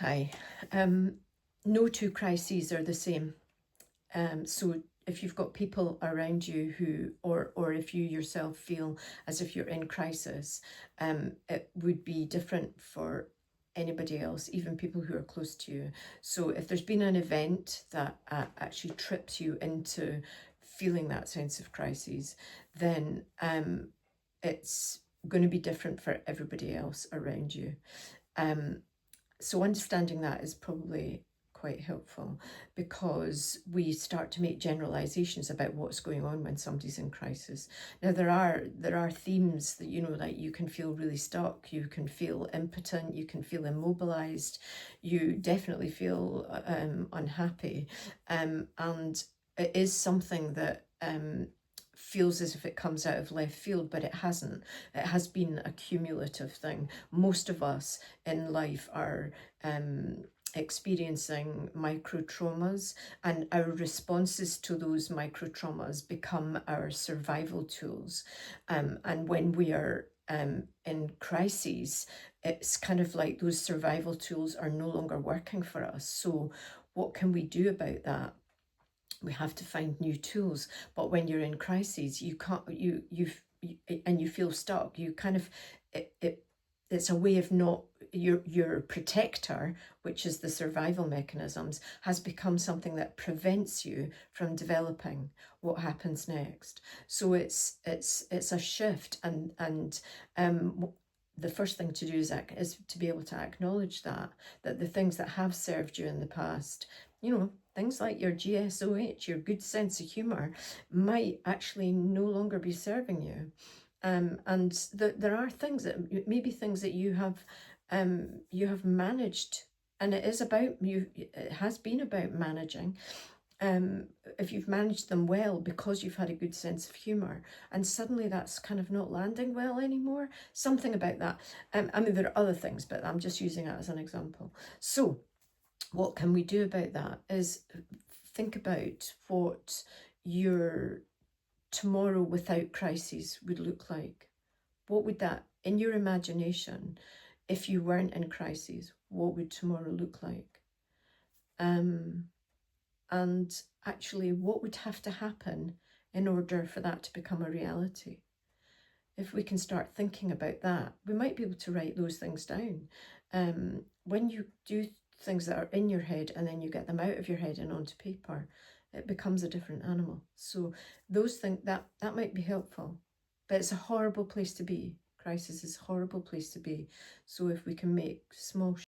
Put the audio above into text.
Hi. No two crises are the same. So if you've got people around you who, or if you yourself feel as if you're in crisis, it would be different for anybody else, even people who are close to you. So if there's been an event that actually trips you into feeling that sense of crisis, then it's going to be different for everybody else around you. So understanding that is probably quite helpful, because we start to make generalizations about what's going on when somebody's in crisis. Now there are themes that, like you can feel really stuck, you can feel impotent, you can feel immobilized, you definitely feel unhappy, and it is something that feels as if it comes out of left field, but it hasn't. It has been a cumulative thing. Most of us in life are experiencing micro traumas, and our responses to those micro traumas become our survival tools. And when we are in crises, it's kind of like those survival tools are no longer working for us. So what can we do about that? We have to find new tools. But when you're in crises, you can't, and you feel stuck, you kind of, it's a way of not, your protector, which is the survival mechanisms, has become something that prevents you from developing what happens next. So it's a shift, and the first thing to do is to be able to acknowledge that the things that have served you in the past, things like your GSOH, your good sense of humour, might actually no longer be serving you. And there are things that maybe things that you have managed, and it is about you. It has been about managing. If you've managed them well because you've had a good sense of humour, and suddenly that's kind of not landing well anymore, something about that. I mean, there are other things, but I'm just using that as an example. So what can we do about that is think about what your tomorrow without crises would look like. What would that, in your imagination, if you weren't in crises, what would tomorrow look like? And actually, what would have to happen in order for that to become a reality? If we can start thinking about that, we might be able to write those things down. When you do things that are in your head and then you get them out of your head and onto paper, it becomes a different animal. So those things, that might be helpful, but it's a horrible place to be. Crisis is a horrible place to be. So if we can make small